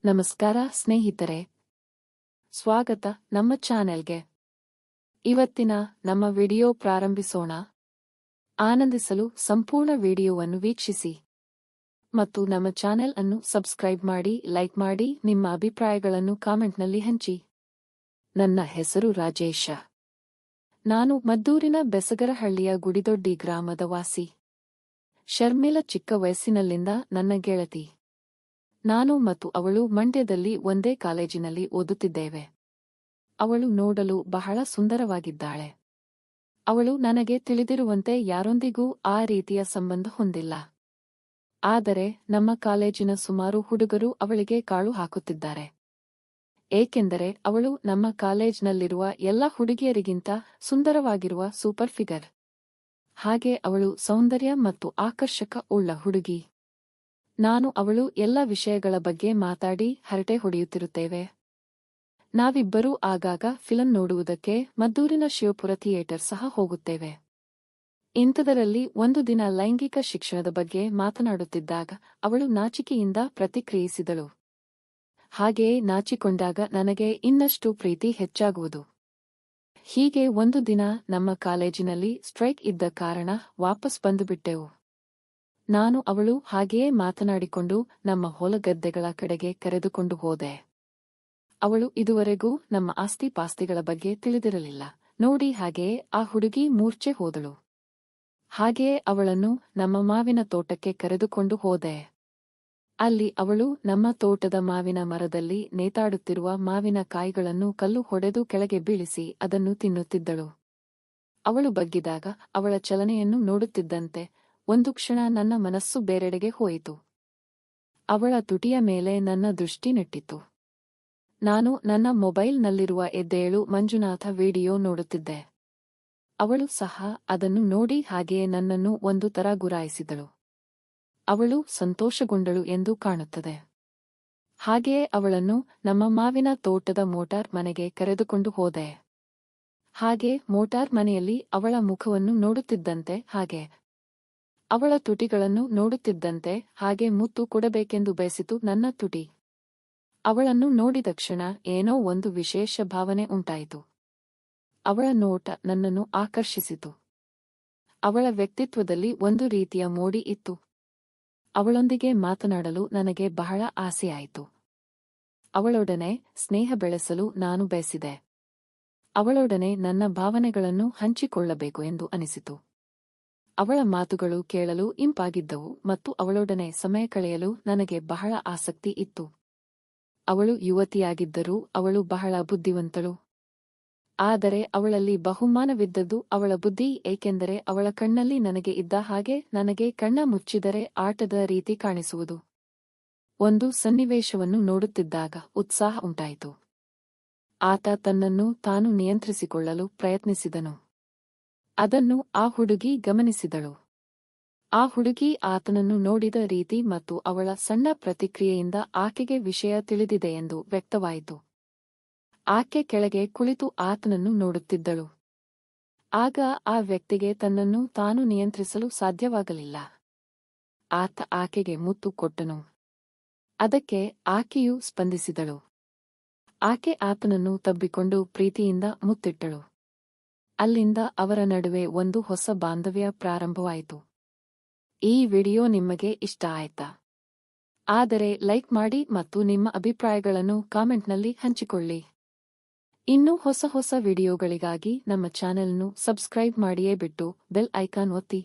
ನಮಸ್ಕಾರ ಸ್ನೇಹಿತರೆ, ಸ್ವಾಗತ ನಮ್ಮ ಚಾನೆಲ್ಗೆ. ಇವತ್ತಿನ ನಮ್ಮ ವಿಡಿಯೋ ಪ್ರಾರಂಭಿಸೋಣ. ಆನಂದಿಸಲು ಸಂಪೂರ್ಣ ವಿಡಿಯೋವನ್ನು ವೀಕ್ಷಿಸಿ ಮತ್ತು ನಮ್ಮ ಚಾನೆಲ್ ಅನ್ನು ಸಬ್ಸ್ಕ್ರೈಬ್ ಮಾಡಿ, ಲೈಕ್ ಮಾಡಿ, ನಿಮ್ಮ ಅಭಿಪ್ರಾಯಗಳನ್ನು ಕಾಮೆಂಟ್ನಲ್ಲಿ ಹಂಚಿ. ನನ್ನ ಹೆಸರು ರಾಜೇಶ. ನಾನು ಮದ್ದೂರಿನ ಬೆಸಗರಹಳ್ಳಿಯ ಗುಡಿದೊಡ್ಡಿ ಗ್ರಾಮದ ವಾಸಿ. ಶರ್ಮಿಳ ಚಿಕ್ಕ ವಯಸ್ಸಿನಲ್ಲಿಂದ ನನ್ನ ಗೆಳತಿ. ನಾನು ಮತ್ತು ಅವಳು ಮಂಡ್ಯದಲ್ಲಿ ಒಂದೇ ಕಾಲೇಜಿನಲ್ಲಿ ಓದುತ್ತಿದ್ದೇವೆ. ಅವಳು ನೋಡಲು ಬಹಳ ಸುಂದರವಾಗಿದ್ದಾಳೆ. ಅವಳು ನನಗೆ ತಿಳಿದಿರುವಂತೆ ಯಾರೊಂದಿಗೂ ಆ ರೀತಿಯ ಸಂಬಂಧ ಹೊಂದಿಲ್ಲ. ಆದರೆ ನಮ್ಮ ಕಾಲೇಜಿನ ಸುಮಾರು ಹುಡುಗರು ಅವಳಿಗೆ ಕಾಳು ಹಾಕುತ್ತಿದ್ದಾರೆ. ಏಕೆಂದರೆ ಅವಳು ನಮ್ಮ ಕಾಲೇಜ್ನಲ್ಲಿರುವ ಎಲ್ಲ ಹುಡುಗಿಯರಿಗಿಂತ ಸುಂದರವಾಗಿರುವ ಸೂಪರ್ ಫಿಗರ್. ಹಾಗೆ ಅವಳು ಸೌಂದರ್ಯ ಮತ್ತು ಆಕರ್ಷಕ ಉಳ್ಳ ಹುಡುಗಿ. ನಾನು ಅವಳು ಎಲ್ಲ ವಿಷಯಗಳ ಬಗ್ಗೆ ಮಾತಾಡಿ ಹರಟೆ ಹೊಡೆಯುತ್ತಿರುತ್ತೇವೆ. ನಾವಿಬ್ಬರೂ ಆಗಾಗ ಫಿಲಂ ನೋಡುವುದಕ್ಕೆ ಮದ್ದೂರಿನ ಶಿವಪುರ ಥಿಯೇಟರ್ ಸಹ ಹೋಗುತ್ತೇವೆ. ಇಂಥದರಲ್ಲಿ ಒಂದು ದಿನ ಲೈಂಗಿಕ ಶಿಕ್ಷಣದ ಬಗ್ಗೆ ಮಾತನಾಡುತ್ತಿದ್ದಾಗ ಅವಳು ನಾಚಿಕೆಯಿಂದ ಪ್ರತಿಕ್ರಿಯಿಸಿದಳು. ಹಾಗೆಯೇ ನಾಚಿಕೊಂಡಾಗ ನನಗೆ ಇನ್ನಷ್ಟು ಪ್ರೀತಿ ಹೆಚ್ಚಾಗುವುದು. ಹೀಗೆ ಒಂದು ದಿನ ನಮ್ಮ ಕಾಲೇಜಿನಲ್ಲಿ ಸ್ಟ್ರೈಕ್ ಇದ್ದ ಕಾರಣ ವಾಪಸ್ ಬಂದುಬಿಟ್ಟೆವು. ನಾನು ಅವಳು ಹಾಗೆಯೇ ಮಾತನಾಡಿಕೊಂಡು ನಮ್ಮ ಹೊಲಗದ್ದೆಗಳ ಕಡೆಗೆ ಕರೆದುಕೊಂಡು ಹೋದೆ. ಅವಳು ಇದುವರೆಗೂ ನಮ್ಮ ಆಸ್ತಿ ಪಾಸ್ತಿಗಳ ಬಗ್ಗೆ ತಿಳಿದಿರಲಿಲ್ಲ. ನೋಡಿ, ಹಾಗೆಯೇ ಆ ಹುಡುಗಿ ಮೂರ್ಛೆ ಹೋದಳು. ಹಾಗೆಯೇ ಅವಳನ್ನು ನಮ್ಮ ಮಾವಿನ ತೋಟಕ್ಕೆ ಕರೆದುಕೊಂಡು ಹೋದೆ. ಅಲ್ಲಿ ಅವಳು ನಮ್ಮ ತೋಟದ ಮಾವಿನ ಮರದಲ್ಲಿ ನೇತಾಡುತ್ತಿರುವ ಮಾವಿನ ಕಾಯಿಗಳನ್ನು ಕಲ್ಲು ಹೊಡೆದು ಕೆಳಗೆ ಬೀಳಿಸಿ ಅದನ್ನು ತಿನ್ನುತ್ತಿದ್ದಳು. ಅವಳು ಬಗ್ಗಿದಾಗ ಅವಳ ಚಲನೆಯನ್ನು ನೋಡುತ್ತಿದ್ದಂತೆ ಒಂದು ಕ್ಷಣ ನನ್ನ ಮನಸ್ಸು ಬೇರೆಡೆಗೆ ಹೋಯಿತು. ಅವಳ ತುಟಿಯ ಮೇಲೆ ನನ್ನ ದೃಷ್ಟಿ ನೆಟ್ಟಿತು. ನಾನು ನನ್ನ ಮೊಬೈಲ್ನಲ್ಲಿರುವ ಎದ್ದೇಳು ಮಂಜುನಾಥ ವಿಡಿಯೋ ನೋಡುತ್ತಿದ್ದೆ. ಅವಳು ಸಹ ಅದನ್ನು ನೋಡಿ ಹಾಗೆಯೇ ನನ್ನನ್ನು ಒಂದು ತರ ಗುರಾಯಿಸಿದಳು. ಅವಳು ಸಂತೋಷಗೊಂಡಳು ಎಂದು ಕಾಣುತ್ತದೆ. ಹಾಗೆಯೇ ಅವಳನ್ನು ನಮ್ಮ ಮಾವಿನ ತೋಟದ ಮೋಟಾರ್ ಮನೆಗೆ ಕರೆದುಕೊಂಡು ಹೋದೆ. ಹಾಗೆ ಮೋಟಾರ್ ಮನೆಯಲ್ಲಿ ಅವಳ ಮುಖವನ್ನು ನೋಡುತ್ತಿದ್ದಂತೆ ಹಾಗೆ ಅವಳ ತುಟಿಗಳನ್ನು ನೋಡುತ್ತಿದ್ದಂತೆ ಹಾಗೆ ಮುತ್ತು ಕೊಡಬೇಕೆಂದು ಬಯಸಿತು ನನ್ನ ತುಟಿ. ಅವಳನ್ನು ನೋಡಿದ ಕ್ಷಣ ಏನೋ ಒಂದು ವಿಶೇಷ ಭಾವನೆ ಉಂಟಾಯಿತು. ಅವಳ ನೋಟ ನನ್ನನ್ನು ಆಕರ್ಷಿಸಿತು. ಅವಳ ವ್ಯಕ್ತಿತ್ವದಲ್ಲಿ ಒಂದು ರೀತಿಯ ಮೋಡಿ ಇತ್ತು. ಅವಳೊಂದಿಗೆ ಮಾತನಾಡಲು ನನಗೆ ಬಹಳ ಆಸೆಯಾಯಿತು. ಅವಳೊಡನೆ ಸ್ನೇಹ ಬೆಳೆಸಲು ನಾನು ಬಯಸಿದೆ. ಅವಳೊಡನೆ ನನ್ನ ಭಾವನೆಗಳನ್ನು ಹಂಚಿಕೊಳ್ಳಬೇಕು ಎಂದು ಅನಿಸಿತು. ಅವಳ ಮಾತುಗಳು ಕೇಳಲು ಇಂಪಾಗಿದ್ದವು ಮತ್ತು ಅವಳೊಡನೆ ಸಮಯ ಕಳೆಯಲು ನನಗೆ ಬಹಳ ಆಸಕ್ತಿ ಇತ್ತು. ಅವಳು ಯುವತಿಯಾಗಿದ್ದರೂ ಅವಳು ಬಹಳ ಬುದ್ಧಿವಂತಳು. ಆದರೆ ಅವಳಲ್ಲಿ ಬಹುಮಾನವಿದ್ದದ್ದು ಅವಳ ಬುದ್ಧಿ, ಏಕೆಂದರೆ ಅವಳ ಕಣ್ಣಲ್ಲಿ ನನಗೆ ಇದ್ದ ಹಾಗೆ ನನಗೆ ಕಣ್ಣ ಮುಚ್ಚಿದರೆ ಆಟದ ರೀತಿ ಕಾಣಿಸುವುದು. ಒಂದು ಸನ್ನಿವೇಶವನ್ನು ನೋಡುತ್ತಿದ್ದಾಗ ಉತ್ಸಾಹ ಉಂಟಾಯಿತು. ಆತ ತನ್ನನ್ನು ತಾನು ನಿಯಂತ್ರಿಸಿಕೊಳ್ಳಲು ಪ್ರಯತ್ನಿಸಿದನು. ಅದನ್ನು ಆ ಹುಡುಗಿ ಗಮನಿಸಿದಳು. ಆ ಹುಡುಗಿ ಆತನನ್ನು ನೋಡಿದ ರೀತಿ ಮತ್ತು ಅವಳ ಸಣ್ಣ ಪ್ರತಿಕ್ರಿಯೆಯಿಂದ ಆಕೆಗೆ ವಿಷಯ ತಿಳಿದಿದೆ ಎಂದು ವ್ಯಕ್ತವಾಯಿತು. ಆಕೆ ಕೆಳಗೆ ಕುಳಿತು ಆತನನ್ನು ನೋಡುತ್ತಿದ್ದಳು. ಆಗ ಆ ವ್ಯಕ್ತಿಗೆ ತನ್ನನ್ನು ತಾನು ನಿಯಂತ್ರಿಸಲು ಸಾಧ್ಯವಾಗಲಿಲ್ಲ. ಆತ ಆಕೆಗೆ ಮುತ್ತು ಕೊಟ್ಟನು. ಅದಕ್ಕೆ ಆಕೆಯೂ ಸ್ಪಂದಿಸಿದಳು. ಆಕೆ ಆತನನ್ನು ತಬ್ಬಿಕೊಂಡು ಪ್ರೀತಿಯಿಂದ ಮುತ್ತಿಟ್ಟಳು. ಅಲ್ಲಿಂದ ಅವರ ನಡುವೆ ಒಂದು ಹೊಸ ಬಾಂಧವ್ಯ ಪ್ರಾರಂಭವಾಯಿತು. ಈ ವಿಡಿಯೋ ನಿಮಗೆ ಇಷ್ಟ ಆಯ್ತಾ? ಆದರೆ ಲೈಕ್ ಮಾಡಿ ಮತ್ತು ನಿಮ್ಮ ಅಭಿಪ್ರಾಯಗಳನ್ನು ಕಾಮೆಂಟ್ನಲ್ಲಿ ಹಂಚಿಕೊಳ್ಳಿ. ಇನ್ನೂ ಹೊಸ ವಿಡಿಯೋಗಳಿಗಾಗಿ ನಮ್ಮ ಚಾನೆಲ್ನ್ನು ಸಬ್ಸ್ಕ್ರೈಬ್ ಮಾಡಿಯೇ ಬಿಟ್ಟು ಬೆಲ್ ಐಕಾನ್ ಒತ್ತಿ.